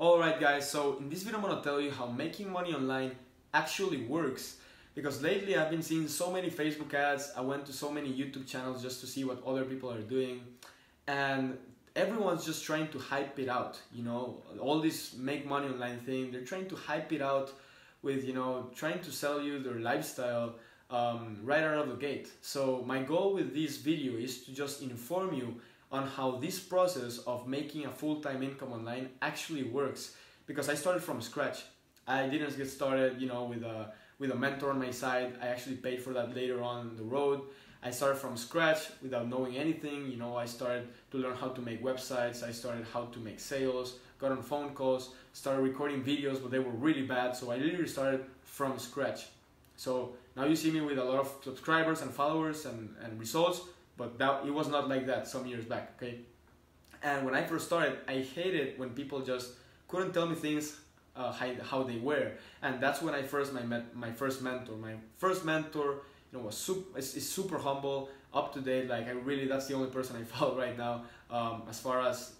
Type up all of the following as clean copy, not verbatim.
Alright guys, so in this video I'm gonna tell you how making money online actually works, because lately I've been seeing so many Facebook ads. I went to so many YouTube channels just to see what other people are doing, and everyone's just trying to hype it out, all this make money online thing. They're trying to hype it out with, trying to sell you their lifestyle right out of the gate. So my goal with this video is to just inform you on how this process of making a full-time income online actually works, because I started from scratch. I didn't get started, with a mentor on my side. I actually paid for that later on the road. I started from scratch without knowing anything. I started to learn how to make websites. I started how to make sales, got on phone calls, started recording videos, but they were really bad. So I literally started from scratch. So now you see me with a lot of subscribers and followers and results, but it was not like that some years back, okay? And when I first started, I hated when people just couldn't tell me things how they were. And that's when I first met my first mentor. My first mentor, is super humble, up to date. Like that's the only person I follow right now as far as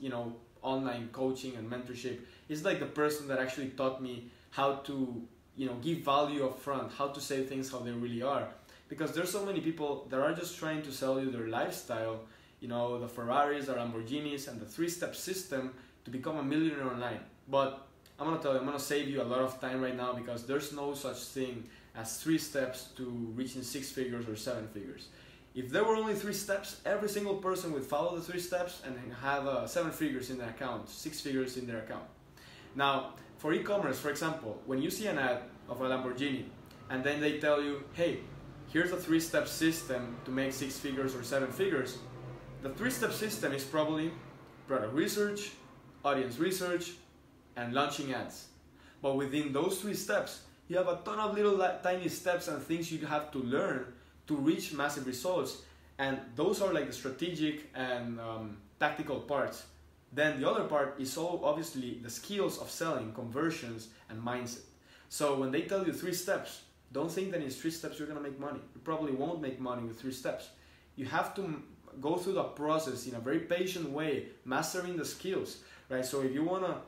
online coaching and mentorship. He's like the person that actually taught me how to give value up front, how to say things how they really are. Because there's so many people that are just trying to sell you their lifestyle, the Ferraris, the Lamborghinis, and the 3-step system to become a millionaire online. But I'm gonna tell you, I'm gonna save you a lot of time right now, because there's no such thing as 3 steps to reaching 6 figures or 7 figures. If there were only 3 steps, every single person would follow the 3 steps and have 7 figures in their account, 6 figures in their account. Now, for e-commerce, for example, when you see an ad of a Lamborghini and then they tell you, hey, here's a 3-step system to make 6 figures or 7 figures, the 3-step system is probably product research, audience research, and launching ads. But within those 3 steps, you have a ton of little tiny steps and things you have to learn to reach massive results. And those are like the strategic and tactical parts. Then the other part is so obviously the skills of selling, conversions, and mindset. So when they tell you 3 steps, don't think that in 3 steps you're gonna make money. You probably won't make money with 3 steps. You have to go through the process in a very patient way, mastering the skills, right? So if you wanna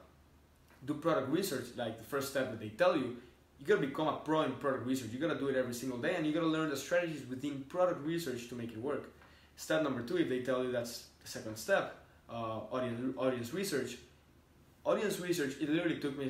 do product research, like the first step that they tell you, you gotta become a pro in product research. You gotta do it every single day, and you gotta learn the strategies within product research to make it work. Step number 2, if they tell you that's the second step, audience research. Audience research, it literally took me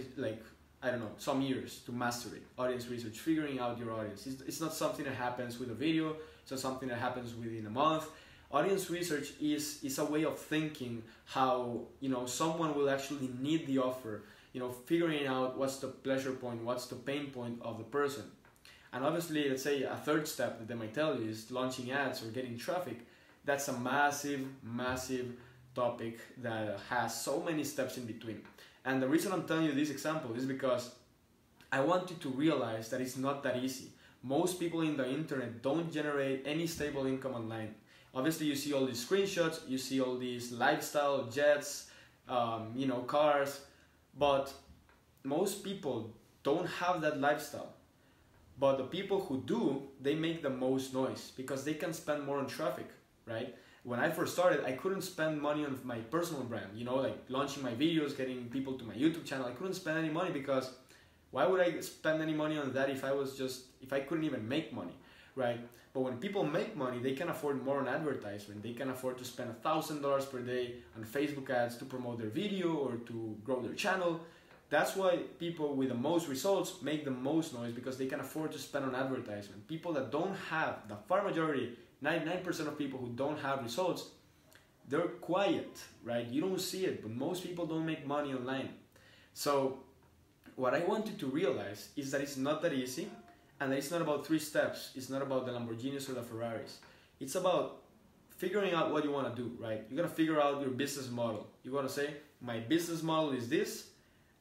some years to master it. Audience research, figuring out your audience. It's not something that happens with a video. It's not something that happens within a month. Audience research is a way of thinking how someone will actually need the offer. Figuring out what's the pleasure point, what's the pain point of the person. And obviously, let's say a third step that they might tell you is launching ads or getting traffic. That's a massive topic that has so many steps in between. And the reason I'm telling you this example is because I want you to realize that it's not that easy. Most people in the internet don't generate any stable income online. Obviously, you see all these screenshots, you see all these lifestyle, jets, cars, but most people don't have that lifestyle. But the people who do, they make the most noise because they can spend more on traffic, right? When I first started, I couldn't spend money on my personal brand, like launching my videos, getting people to my YouTube channel. I couldn't spend any money, because why would I spend any money on that if I couldn't even make money, right? But when people make money, they can afford more on advertisement. They can afford to spend $1,000 per day on Facebook ads to promote their video or to grow their channel. That's why people with the most results make the most noise, because they can afford to spend on advertisement. People that don't have, the far majority, 99% of people who don't have results, they're quiet, right? You don't see it, but most people don't make money online. So what I want you to realize is that it's not that easy, and that it's not about 3 steps. It's not about the Lamborghinis or the Ferraris. It's about figuring out what you want to do, right? You got to figure out your business model. You want to say, my business model is this.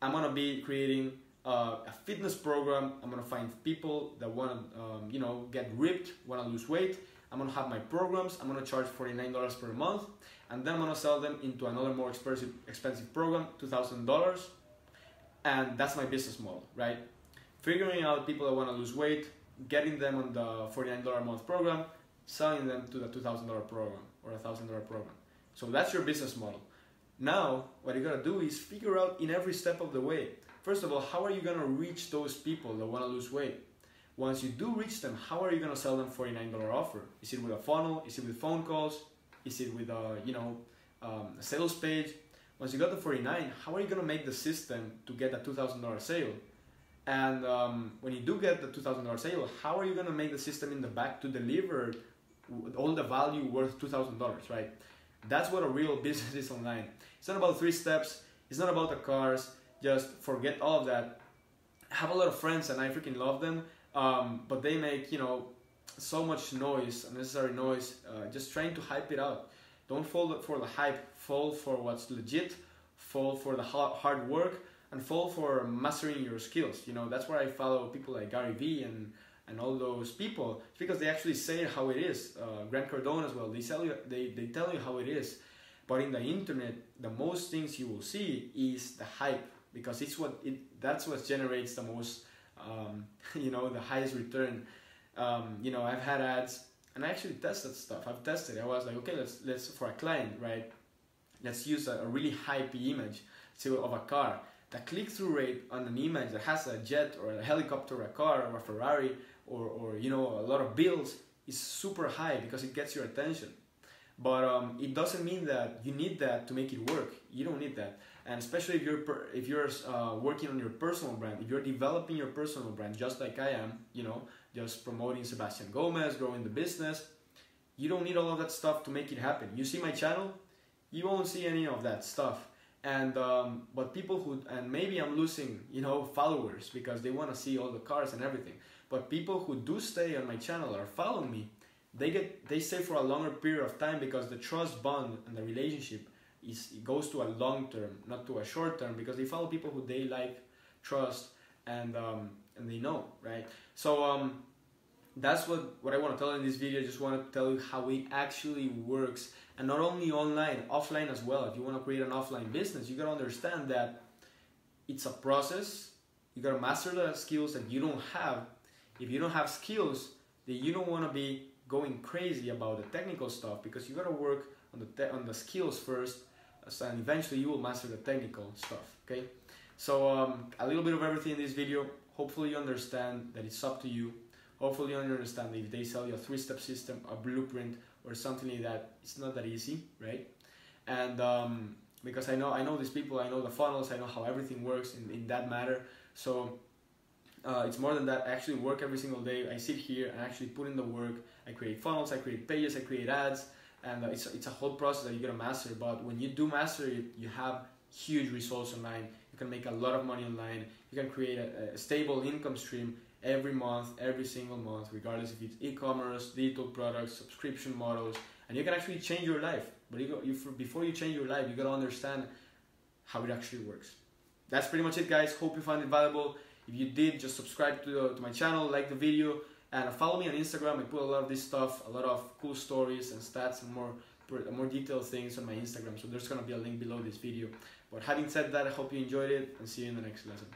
I'm going to be creating a fitness program. I'm going to find people that want to, get ripped, want to lose weight. I'm going to have my programs. I'm going to charge $49 per month. And then I'm going to sell them into another more expensive program, $2,000. And that's my business model, right? Figuring out people that want to lose weight, getting them on the $49 a month program, selling them to the $2,000 program or $1,000 program. So that's your business model. Now, what you gotta do is figure out in every step of the way. First of all, how are you gonna reach those people that wanna lose weight? Once you do reach them, how are you gonna sell them $49 offer? Is it with a funnel? Is it with phone calls? Is it with a a sales page? Once you got the 49, how are you gonna make the system to get a $2,000 sale? And when you do get the $2,000 sale, how are you gonna make the system in the back to deliver all the value worth $2,000, right? That's what a real business is online. It's not about 3 steps. It's not about the cars. Just forget all of that. I have a lot of friends and I freaking love them, but they make so much noise, unnecessary noise, just trying to hype it out. Don't fall for the hype. Fall for what's legit. Fall for the hard work, and fall for mastering your skills. That's why I follow people like Gary Vee and all those people. It's because they actually say how it is. Grant Cardone as well. They tell you how it is. But in the internet, the most things you will see is the hype, because that's what generates the most, the highest return. I've had ads, and I actually tested stuff. I've tested. I was like, okay, let's for a client, right? Let's use a really hypey image, say of a car. The click-through rate on an image that has a jet or a helicopter or a car or a Ferrari or a lot of bills is super high because it gets your attention. But it doesn't mean that you need that to make it work. You don't need that. And especially if you're working on your personal brand, if you're developing your personal brand, just like I am, just promoting Sebastian Gomez, growing the business, you don't need all of that stuff to make it happen. You see my channel, you won't see any of that stuff. And but people and maybe I'm losing followers because they want to see all the cars and everything. But people who do stay on my channel or follow me, they stay for a longer period of time because the trust bond and the relationship it goes to a long term, not to a short term, because they follow people who they like, trust, and they know, right? So that's what I want to tell in this video. I just want to tell you how it actually works, and not only online, offline as well. If you want to create an offline business, you got to understand that it's a process. You got to master the skills that you don't have. If you don't have skills, then you don't want to be going crazy about the technical stuff, because you got to work on the skills first, and eventually you will master the technical stuff. Okay, so a little bit of everything in this video. Hopefully you understand that it's up to you. Hopefully you understand that if they sell you a 3-step system, a blueprint, or something like that, it's not that easy, right? And because I know these people, I know the funnels, I know how everything works in that matter. So it's more than that. I actually work every single day. I sit here and actually put in the work. I create funnels, I create pages, I create ads, and it's a whole process that you gotta master. But when you do master it, you have huge results online. You can make a lot of money online. You can create a stable income stream every month, every single month, regardless if it's e-commerce, digital products, subscription models, and you can actually change your life. But before you change your life, you gotta understand how it actually works. That's pretty much it, guys. Hope you found it valuable. If you did, just subscribe to my channel, like the video, and follow me on Instagram. I put a lot of this stuff, a lot of cool stories and stats and more detailed things on my Instagram. So there's gonna be a link below this video. But having said that, I hope you enjoyed it, and see you in the next lesson.